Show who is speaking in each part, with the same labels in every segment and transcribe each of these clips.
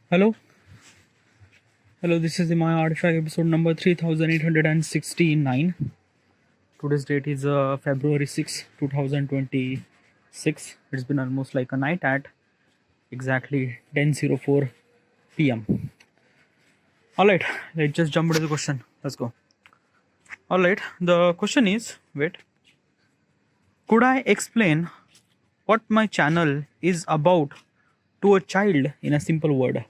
Speaker 1: Hello, hello. This is the My Artifact episode number 3869. Today's date is February 6, 2026. It's been almost like a night at exactly 10:04 p.m. All right, let's just jump into the question. Let's go. All right, the question is: wait, could I explain what my channel is about to a child in a simple word?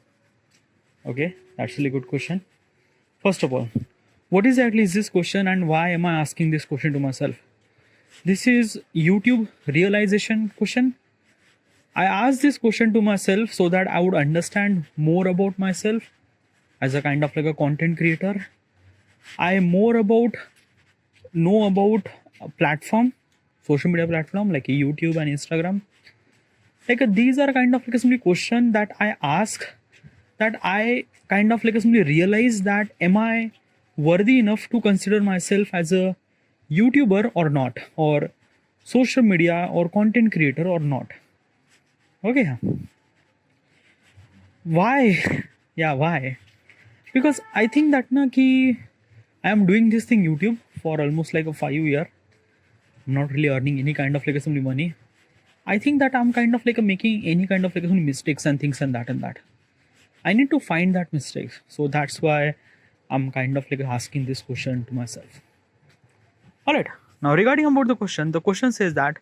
Speaker 1: Okay, that's a really good question. First of all, what exactly is this question and why am I asking this question to myself? This is YouTube realization question. I asked this question to myself so that I would understand more about myself as a kind of like a content creator. I more about know about a platform, social media platform like YouTube and Instagram. Like these are kind of like some question that I ask, that I kind of like simply realize that am I worthy enough to consider myself as a YouTuber or not, or social media or content creator or not. Okay, why? Yeah, why? Because I think that na ki I am doing this thing YouTube for almost like a 5 year. I'm not really earning any kind of like some money. I think that I'm kind of like making any kind of like some mistakes and things and that and that. I need to find that mistake. So that's why I'm kind of like asking this question to myself. Alright, now regarding about the question says that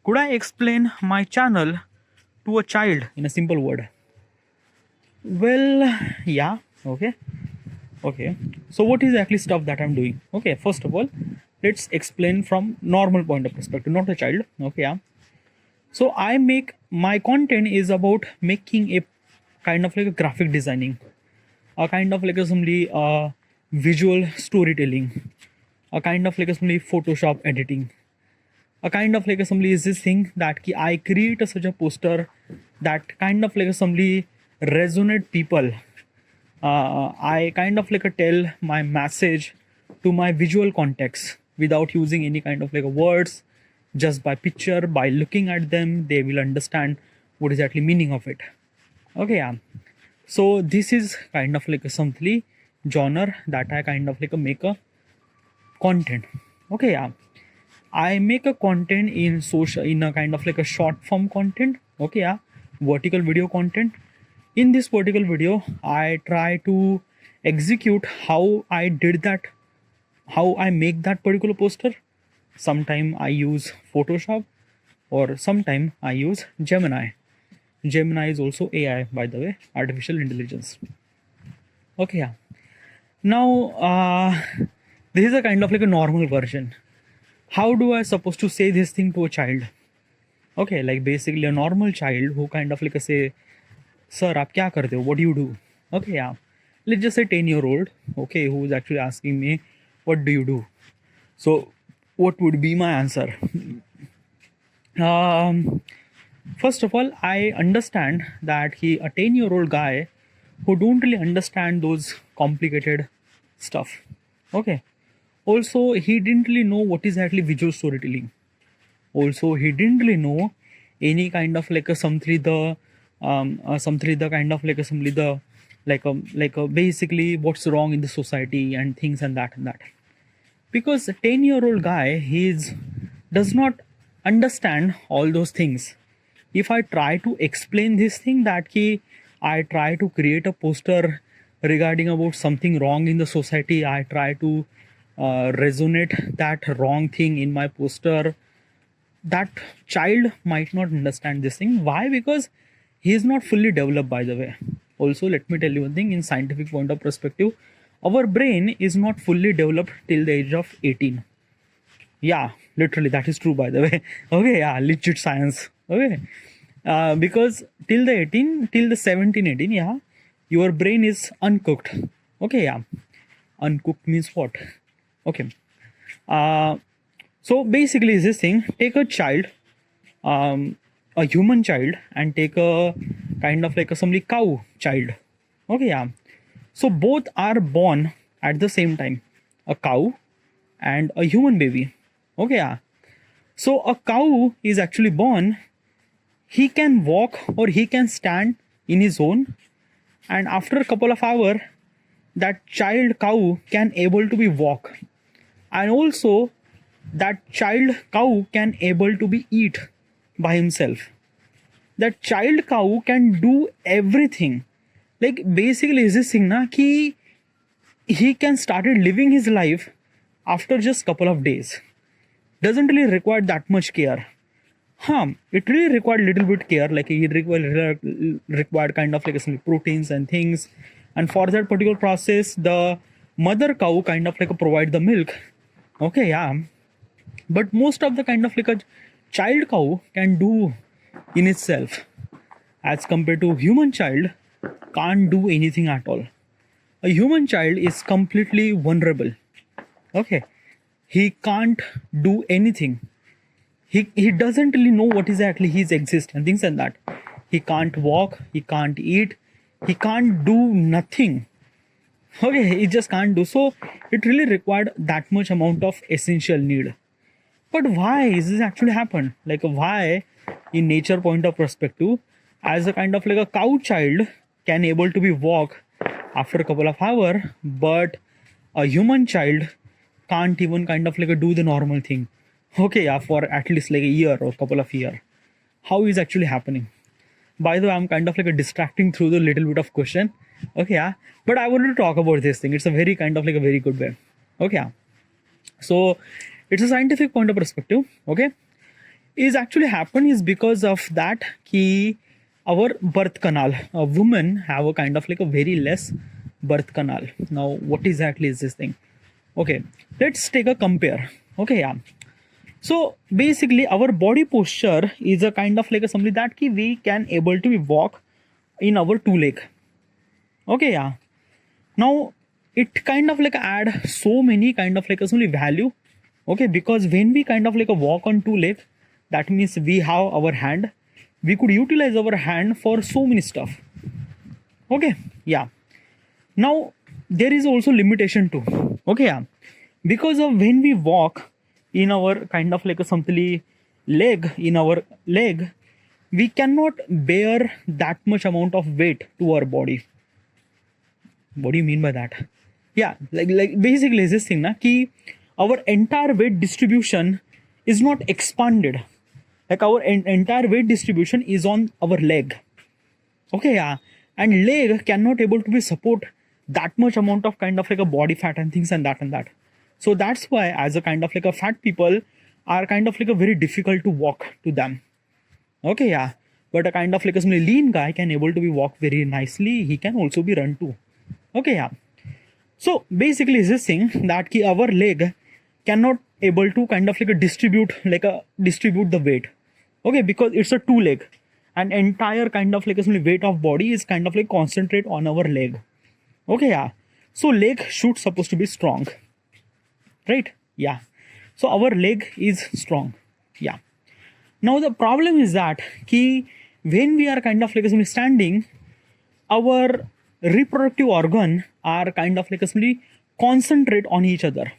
Speaker 1: could I explain my channel to a child in a simple word? Well, yeah, okay. So what is actually stuff that I'm doing? Okay, first of all, let's explain from normal point of perspective, not a child. Okay, yeah. So I make my content is about making a kind of like a graphic designing, a kind of like a simply visual storytelling, a kind of like a simply Photoshop editing, a kind of like a simply is this thing that ki I create such a poster that kind of like a simply resonate people. I kind of like a tell my message to my visual context without using any kind of like a words, just by picture, by looking at them they will understand what is actually meaning of it. Okay, yeah. So this is kind of like a something genre that I kind of like a make a content. Okay, yeah. I make a content in social in a kind of like a short form content. Okay, yeah. Vertical video content. In this vertical video, I try to execute how I did that, how I make that particular poster. Sometime I use Photoshop or sometime I use Gemini. Gemini is also AI, by the way, artificial intelligence. Okay, yeah. Now, this is a kind of like a normal version. How do I supposed to say this thing to a child? Okay, like basically a normal child who kind of like a say, sir, aap kya karte ho? What do you do? Okay, yeah. Let's just say 10-year-old, okay, who is actually asking me, what do you do? So, what would be my answer? First of all, I understand that a 10-year-old guy who don't really understand those complicated stuff. Okay. Also, he didn't really know what is actually visual storytelling. Also, he didn't really know any kind of like a something the kind of like a simply the like a basically what's wrong in the society and things and that and that. Because a 10-year-old guy does not understand all those things. If I try to explain this thing that I try to create a poster regarding about something wrong in the society, I try to resonate that wrong thing in my poster, that child might not understand this thing. Why? Because he is not fully developed, by the way. Also, let me tell you one thing, in scientific point of perspective, our brain is not fully developed till the age of 18. Yeah, literally, that is true, by the way. Okay, yeah, legit science. Okay. Because till the 17, 18, yeah, your brain is uncooked. Okay, yeah. Uncooked means what? Okay. So basically, this thing, take a child, a human child, and take a kind of like a somebody cow child. Okay, yeah. So both are born at the same time, a cow and a human baby. Okay, yeah. So a cow is actually born. He can walk or he can stand in his own. and after a couple of hours, that child cow can able to be walk, and also that child cow can able to be eat by himself. That child cow can do everything. Like basically is this thing na ki he can started living his life after just couple of days. Doesn't really require that much care. It really required little bit care, like it required kind of like some proteins and things, and for that particular process the mother cow kind of like provide the milk. Okay, yeah, but most of the kind of like a child cow can do in itself, as compared to human child can't do anything at all. A human child is completely vulnerable. Okay, he can't do anything. He doesn't really know what exactly his exist and things like that. He can't walk, he can't eat, he can't do nothing. Okay, he just can't do. So it really required that much amount of essential need. But why is this actually happen? Like why, in nature point of perspective, as a kind of like a cow child can able to be walk after a couple of hours, but a human child can't even kind of like do the normal thing. Okay, yeah, for at least like a year or couple of year. How is actually happening? By the way, I'm kind of like a distracting through the little bit of question. Okay, yeah, but I wanted to talk about this thing. It's a very kind of like a very good way. Okay, yeah. So it's a scientific point of perspective. Okay, is actually happen is because of that ki our birth canal, a woman have a kind of like a very less birth canal. Now what exactly is this thing? Okay, let's take a compare. Okay, yeah. So basically our body posture is a kind of like a something that ki we can able to walk in our two leg. Okay, yeah. Now it kind of like add so many kind of like a only value. Okay, because when we kind of like a walk on two leg, that means we have our hand. We could utilize our hand for so many stuff. Okay, yeah. Now there is also limitation too. Okay, yeah. Because of when we walk in our kind of like a something leg, in our leg, we cannot bear that much amount of weight to our body. What do you mean by that? Yeah, like basically is this thing na ki our entire weight distribution is not expanded. Like our entire weight distribution is on our leg. Okay, yeah, and leg cannot able to be support that much amount of kind of like a body fat and things and that and that. So that's why as a kind of like a fat people are kind of like a very difficult to walk to them. Okay, yeah, but a kind of like a lean guy can able to be walk very nicely. He can also be run too. Okay, yeah. So basically is this thing that ki our leg cannot able to kind of like a distribute the weight. Okay, because it's a two leg, and entire kind of like a weight of body is kind of like concentrate on our leg. Okay, yeah. So leg should supposed to be strong, right? Yeah. So our leg is strong. Yeah. Now the problem is that ki when we are kind of like standing, our reproductive organ are kind of like concentrate on each other.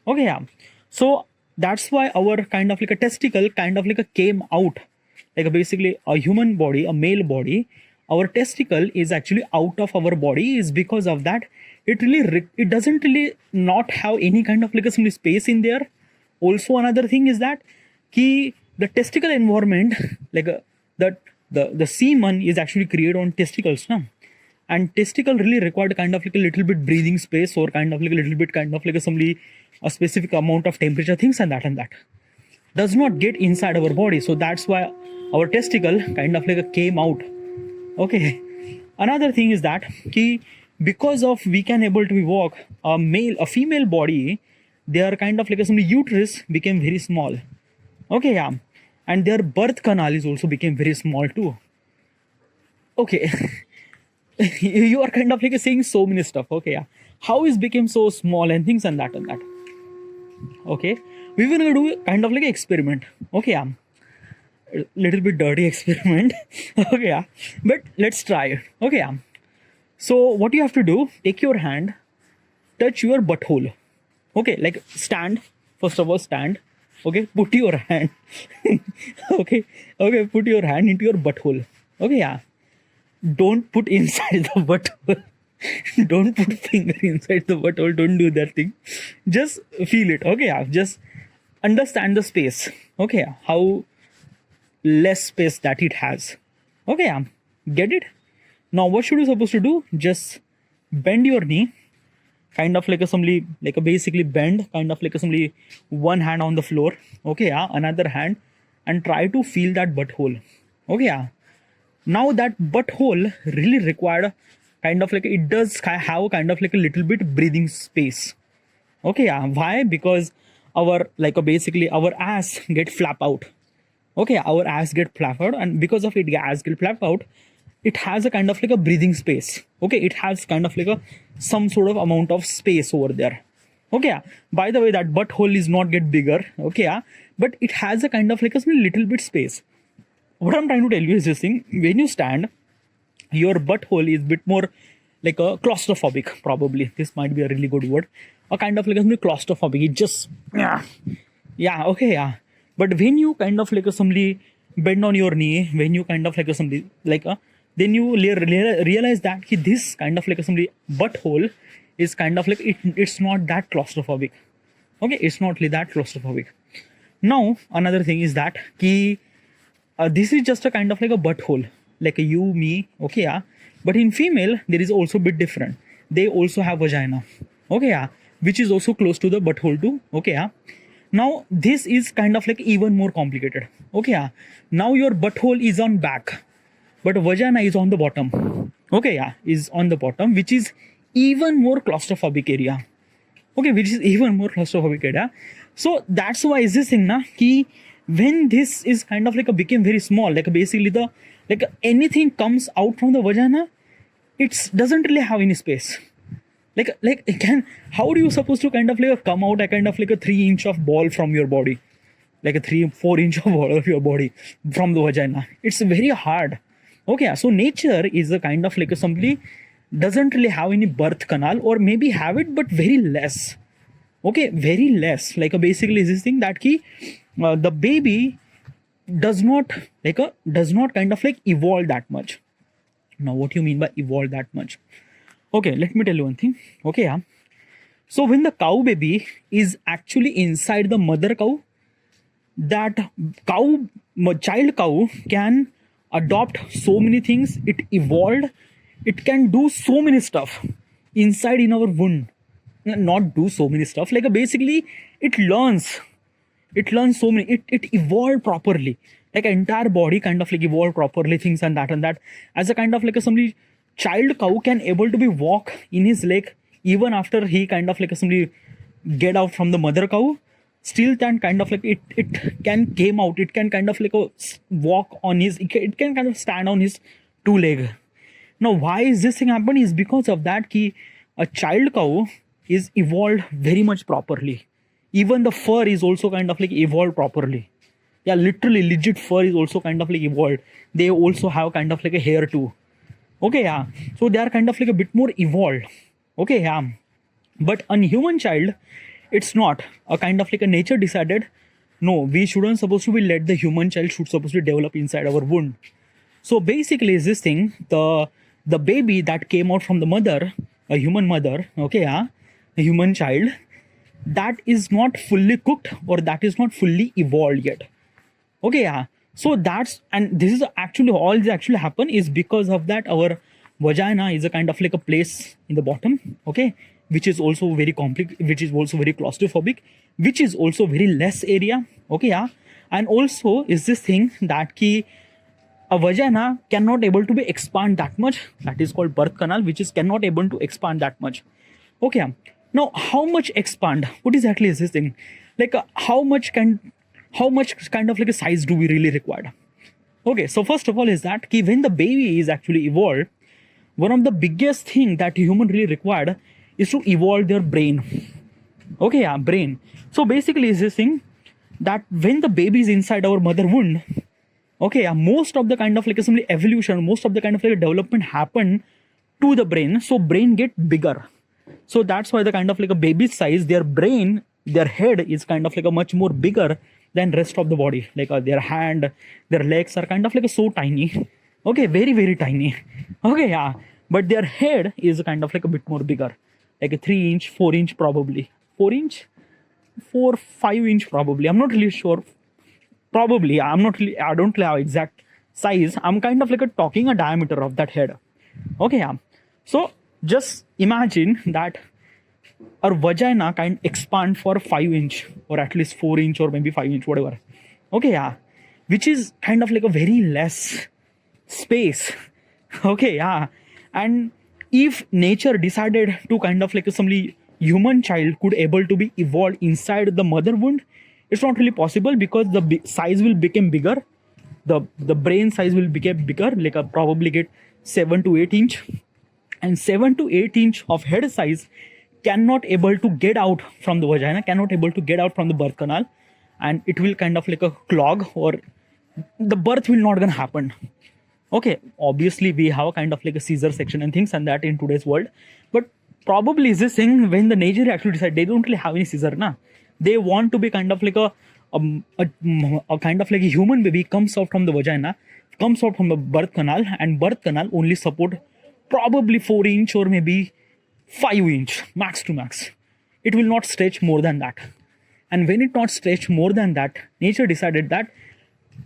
Speaker 1: Okay, yeah. So that's why our kind of like a testicle kind of like a came out, like basically a human body, a male body, our testicle is actually out of our body is because of that. It doesn't really not have any kind of like a space in there. Also another thing is that ki the testicle environment, like that the semen is actually created on testicles now, and testicle really required kind of like a little bit breathing space, or kind of like a little bit kind of like a specific amount of temperature things and that does not get inside our body. So that's why our testicle kind of like a came out. Okay, another thing is that ki because of we can able to walk, a female body, their kind of like a uterus became very small. Okay, yeah, and their birth canal is also became very small too. Okay. You are kind of like saying so many stuff. Okay, yeah, how is became so small and things and that and that. Okay, we will do kind of like an experiment. Okay, yeah, a little bit dirty experiment. Okay, yeah, but let's try it. Okay, yeah. So what you have to do, take your hand, touch your butthole. Okay, like stand, first of all stand. Okay, put your hand. Okay, put your hand into your butthole. Okay, yeah, don't put inside the butthole. Don't put finger inside the butthole. Don't do that thing. Just feel it. Okay, yeah. Just understand the space. Okay, yeah. How less space that it has. Okay, yeah. Get it? Now, what should you supposed to do? Just bend your knee, kind of like assembly, like a basically bend, kind of like assembly, one hand on the floor. Okay, yeah. Another hand, and try to feel that butthole. Okay, yeah. Now that butthole really required kind of like it does have kind of like a little bit breathing space. Okay, yeah. Why? Because our like basically our ass get flap out. Okay, our ass get flap out, and because of it ass get flap out, it has a kind of like a breathing space. Okay, it has kind of like a some sort of amount of space over there. Okay, yeah. By the way, that butthole is not get bigger. Okay, yeah. But it has a kind of like a little bit space. What I'm trying to tell you is this thing: when you stand, your butthole is a bit more like a claustrophobic. Probably this might be a really good word. A kind of like a claustrophobic. It just yeah, okay, yeah. But when you kind of like assembly bend on your knee, when you kind of like assembly like then you realize that this kind of like assembly butthole is kind of like it's not that claustrophobic. Okay, it's not really that claustrophobic. Now another thing is that this is just a kind of like a butthole, like a you, me, okay, yeah. But in female, there is also a bit different. They also have vagina, okay, yeah, which is also close to the butthole too, okay, yeah. Now this is kind of like even more complicated, okay, yeah. Now your butthole is on back, but vagina is on the bottom, okay, yeah, is on the bottom, which is even more claustrophobic area, okay, which is even more claustrophobic area. So that's why is this thing na ki when this is kind of like a became very small, like basically the like anything comes out from the vagina, it doesn't really have any space. Like it can, how do you supposed to kind of like come out a kind of like a 3-inch of ball from your body, like a 3-4 inch of ball of your body from the vagina? It's very hard. Okay, so nature is a kind of like a somebody doesn't really have any birth canal, or maybe have it but very less. Okay, very less. Like basically is this thing that the baby does not kind of like evolve that much. Now what do you mean by evolve that much? Okay, let me tell you one thing. Okay, yeah. So when the cow baby is actually inside the mother cow, that child cow can adopt so many things. It evolved. It can do so many stuff inside in our womb. Not do so many stuff. Like basically, it learns so many. It evolved properly. Like entire body kind of like evolved properly. Things and that as a kind of like somebody child cow can able to be walk in his leg even after he kind of like somebody get out from the mother cow. Still can kind of like it can came out. It can kind of like walk on his. It can kind of stand on his 2 leg. Now why is this thing happen? Is because of that a child cow is evolved very much properly. Even the fur is also kind of like evolved properly. Yeah, literally legit fur is also kind of like evolved. They also have kind of like a hair too. Okay, yeah. So they are kind of like a bit more evolved. Okay, yeah. But on human child, it's not. A kind of like a nature decided, no, we shouldn't supposed to be let the human child should supposed to develop inside our womb. So basically is this thing, the baby that came out from the mother, a human mother, okay, yeah, a human child, that is not fully cooked or that is not fully evolved yet. Okay, yeah. So that's, and this is actually all this actually happen is because of that our vagina is a kind of like a place in the bottom, okay, which is also very complicated, which is also very claustrophobic, which is also very less area, okay, yeah. And also is this thing that a vagina cannot able to be expand that much. That is called birth canal, which is cannot able to expand that much. Okay. Now, how much expand? What exactly is this thing? Like how much kind of like a size do we really require? Okay. So first of all is that when the baby is actually evolved, one of the biggest thing that human really required is to evolve their brain. Okay. Yeah, brain. So basically is this thing that when the baby is inside our mother womb, okay, yeah, most of the kind of like some evolution, most of the kind of like development happen to the brain. So brain get bigger. So that's why the kind of like a baby size, their brain, their head is kind of like a much more bigger than rest of the body. Like their hand, their legs are kind of like so tiny. Okay, very, very tiny. Okay, yeah. But their head is kind of like a bit more bigger. Like a 3 inch, 4 inch probably. 4 inch? 4, 5 inch probably. I'm not really sure. Probably. I don't really have exact size. I'm kind of like talking a diameter of that head. Okay, yeah. So just imagine that our vagina can expand for 5 inch or at least 4 inch or maybe 5 inch, whatever. Okay, yeah. Which is kind of like a very less space. Okay, yeah. And if nature decided to kind of like somebody human child could able to be evolved inside the mother wound, it's not really possible because the size will become bigger. The brain size will become bigger, like a probably get 7 to 8 inch, and 7 to 8 inch of head size cannot able to get out from the vagina, cannot able to get out from the birth canal, and it will kind of like a clog, or the birth will not gonna happen. Okay, obviously we have a kind of like a Caesar section and things and that in today's world, but probably is this thing when the nature actually decide they don't really have any Caesar, na? They want to be kind of like a kind of like a human baby comes out from the vagina, comes out from the birth canal, and birth canal only support probably 4 inch or maybe 5 inch max to max. It will not stretch more than that. And when it not stretch more than that, nature decided that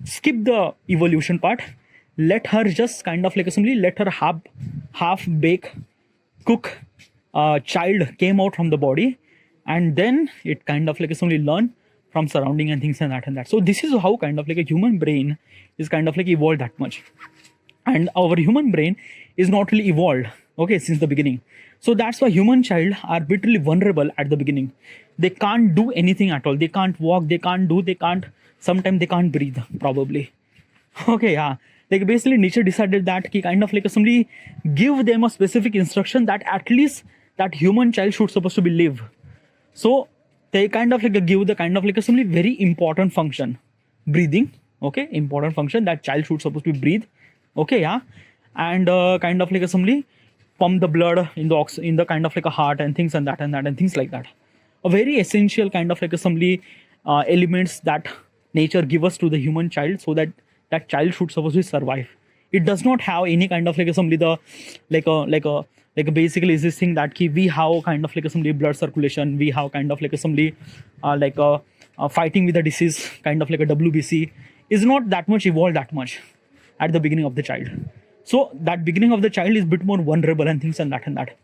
Speaker 1: skip the evolution part, let her just kind of like assembly, let her half bake cook child came out from the body, and then it kind of like assembly learn from surrounding and things and that and that. So this is how kind of like a human brain is kind of like evolved that much. And our human brain is not really evolved, okay, since the beginning. So that's why human child are literally vulnerable at the beginning. They can't do anything at all. They can't walk, they can't sometimes they can't breathe probably. Okay, yeah. Like basically nature decided that ki kind of like somebody give them a specific instruction that at least that human child should supposed to be live. So they kind of like give the kind of like somebody very important function, breathing. Okay, important function that child should supposed to breathe. Okay, yeah. And kind of like somebody pump the blood in the kind of like a heart and things and that and things like that. A very essential kind of like somebody elements that nature give us to the human child, so that that child should supposed to survive. It does not have any kind of like somebody the like a basically is this thing that we have kind of like somebody blood circulation, we have kind of like somebody fighting with a disease, kind of like a WBC is not that much evolved that much at the beginning of the child. So that beginning of the child is a bit more vulnerable and things and that.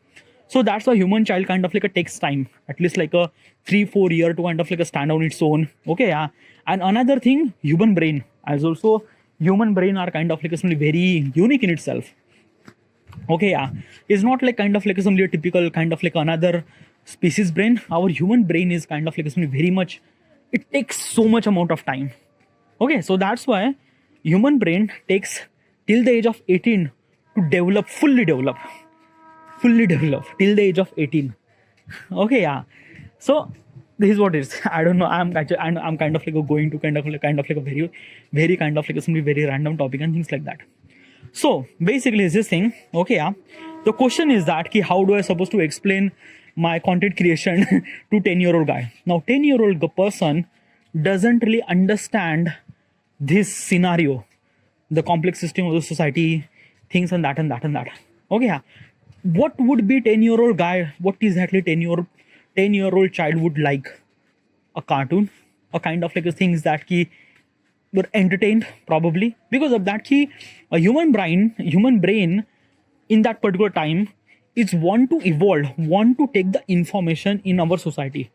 Speaker 1: So that's why human child kind of like a takes time, at least like a 3-4 year to kind of like a stand on its own. Okay, yeah. And another thing, human brain as also human brain are kind of like something very unique in itself. Okay, yeah. It's not like kind of like something a typical kind of like another species brain. Our human brain is kind of like something very much, it takes so much amount of time. Okay, so that's why human brain takes till the age of 18 to develop, fully develop till the age of 18. Okay, yeah. So this is what it is. I don't know. I'm kind of like going to kind of like a very, very kind of like some very random topic and things like that. So basically, is this thing. Okay, yeah. The question is that how do I supposed to explain my content creation to 10-year-old guy? Now, 10-year-old person doesn't really understand this scenario, the complex system of the society, things and that. Okay, yeah. What would be 10-year-old guy? What exactly 10-year-old child would like? A cartoon, a kind of like things that were entertained probably, because of that a human brain in that particular time is want to evolve, want to take the information in our society,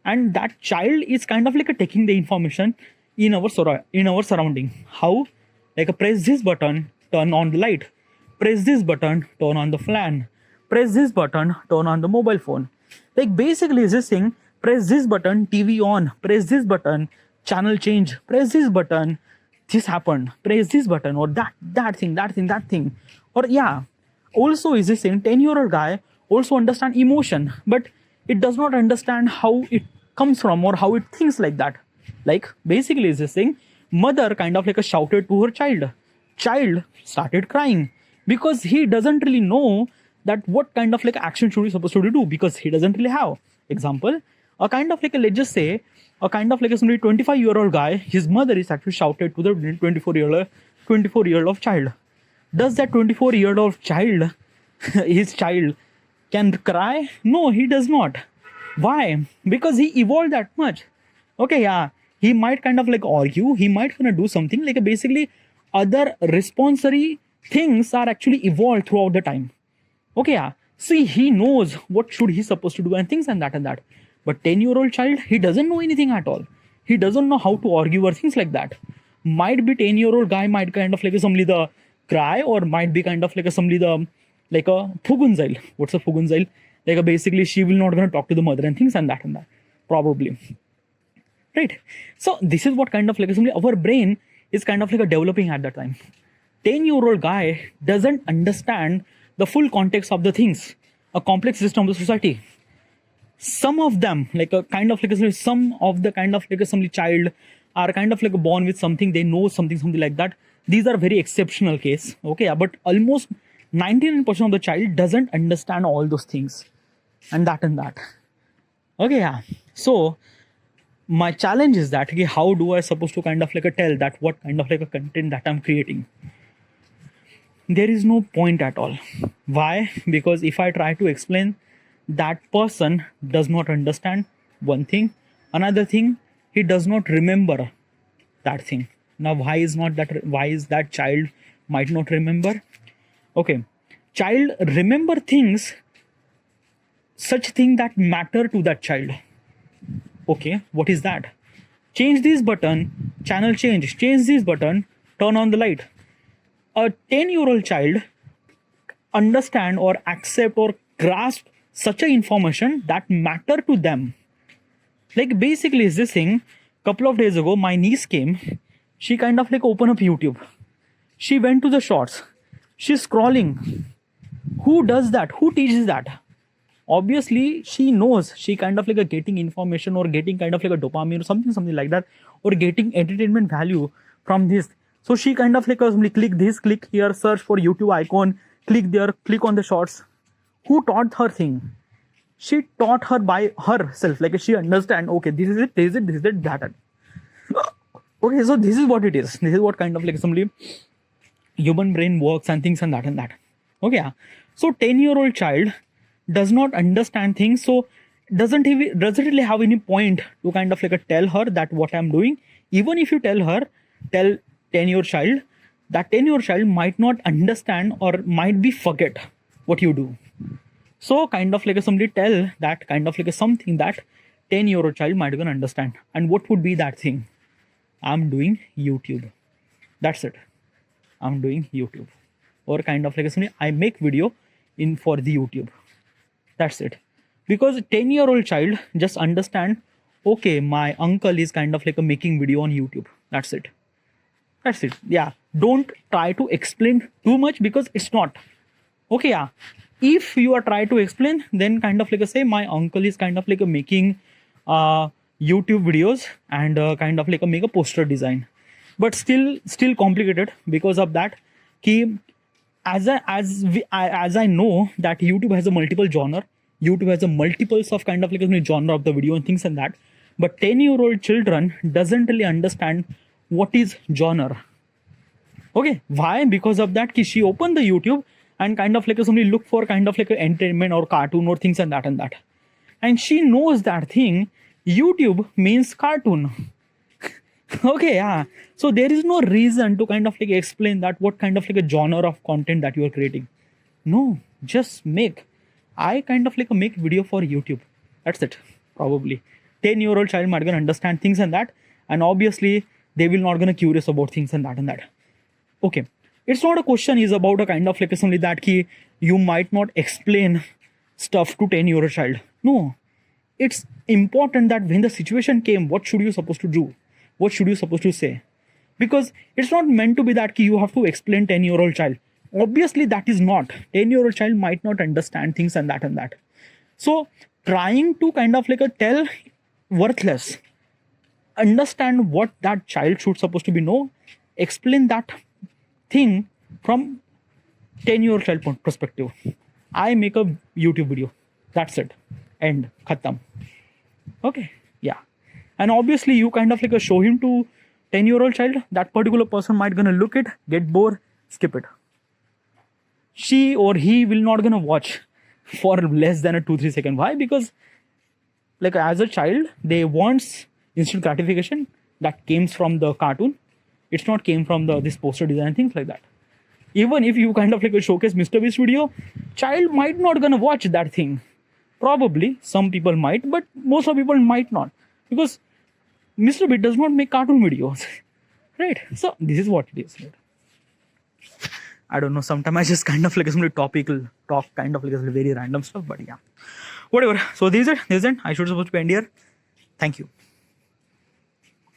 Speaker 1: and that child is kind of like taking the information in our surrounding. How? Like press this button, turn on the light, press this button, turn on the fan, press this button, turn on the mobile phone. Like basically is this thing, press this button, TV on, press this button, channel change, press this button, this happened, press this button, or that thing. Or yeah, also is this thing, 10-year-old guy also understand emotion, but it does not understand how it comes from or how it thinks like that. Like basically is this thing, mother kind of like shouted to her child started crying because he doesn't really know that what kind of like action should he supposed to do, because he doesn't really have. Example, a kind of like let's just say a kind of like somebody 25-year-old guy, his mother is actually shouted to the 24-year-old child. Does that 24-year-old child, his child, can cry? No, he does not. Why? Because he evolved that much. Okay, yeah, he might kind of like argue, he might gonna do something like basically other responsory things are actually evolved throughout the time. Okay, yeah, see, he knows what should he supposed to do and things and that and that. But 10-year-old child, he doesn't know anything at all. He doesn't know how to argue or things like that. Might be 10-year-old guy might kind of like somebody the cry, or might be kind of like somebody the like a fugunzail. What's a fugunzail? Like a basically she will not gonna talk to the mother and things and that and that. Probably. Right. So this is what kind of like simply our brain is kind of like a developing at that time. 10-year-old guy doesn't understand the full context of the things, a complex system of the society. Some of them, like a kind of like some of the kind of like some child are kind of like born with something, they know something like that. These are very exceptional case. Okay, yeah, but almost 99% of the child doesn't understand all those things and that and that. Okay, yeah. So my challenge is that, okay, how do I supposed to kind of like tell that what kind of like a content that I'm creating? There is no point at all. Why? Because if I try to explain, that person does not understand one thing. Another thing, he does not remember that thing. Now, why is that child might not remember? Okay, child remember things, such thing that matter to that child. Okay, what is that? Change this button, channel change this button, turn on the light. A 10-year-old child understand or accept or grasp such a information that matter to them. Like basically is this thing, couple of days ago my niece came, she kind of like opened up YouTube, she went to the shorts, she's scrolling. Who does that? Who teaches that? Obviously she knows, she kind of like a getting information or getting kind of like a dopamine or something like that, or getting entertainment value from this. So she kind of like click this, click here, search for YouTube icon, click there, click on the shorts. Who taught her thing? She taught her by herself. Like she understand, okay, this is it, that. Okay, so this is what it is. This is what kind of like somebody human brain works and things and that and that. Okay, yeah. So 10-year-old child does not understand things, so doesn't really have any point to kind of like tell her that what I'm doing. Even if you tell 10-year-old child, that 10-year-old child might not understand or might be forget what you do. So kind of like somebody tell that kind of like something that 10-year-old child might gonna understand. And what would be that thing? I'm doing YouTube. That's it. I'm doing YouTube. Or kind of like somebody, I make video in for the YouTube. That's it. Because 10-year-old child just understand, okay, my uncle is kind of like making video on YouTube. That's it. That's it. Yeah. Don't try to explain too much because it's not. Okay, yeah. If you are trying to explain, then kind of like say my uncle is kind of like making YouTube videos and kind of like make a poster design. But still complicated because of that. As I know that YouTube has a multiple genre. YouTube has a multiples of kind of like a genre of the video and things and that. But 10-year-old children doesn't really understand what is genre. Okay, why? Because of that, she opened the YouTube and kind of like somebody look for kind of like an entertainment or cartoon or things and that and that. And she knows that thing, YouTube means cartoon. Okay, yeah. So there is no reason to kind of like explain that what kind of like a genre of content that you are creating. No, just make. I kind of like make video for YouTube. That's it. Probably 10-year-old child might gonna understand things and that, and obviously they will not gonna curious about things and that and that. Okay, it's not a question is about a kind of like something that key you might not explain stuff to 10-year-old child. No, it's important that when the situation came, what should you supposed to do? What should you supposed to say? Because it's not meant to be that key you have to explain 10-year-old child. Obviously that is not. 10-year-old child might not understand things and that and that. So trying to kind of like tell worthless, understand what that child should supposed to be know, explain that thing from 10-year-old child perspective. I make a YouTube video. That's it. End. Khatam. Okay. Yeah. And obviously you kind of like show him to 10-year-old child. That particular person might gonna look it, get bored, skip it. she or he will not gonna watch for less than a 2-3 second. Why? Because like as a child, they wants instant gratification that came from the cartoon. It's not came from the this poster design, things like that. Even if you kind of like a showcase Mr. Beast video, child might not gonna watch that thing. Probably some people might, but most of people might not, because Mr. Beast does not make cartoon videos, right? So this is what it is. Right? I don't know. Sometimes I just kind of like some topical talk, kind of like very random stuff, but yeah, whatever. So this is it. I should supposed to end here. Thank you.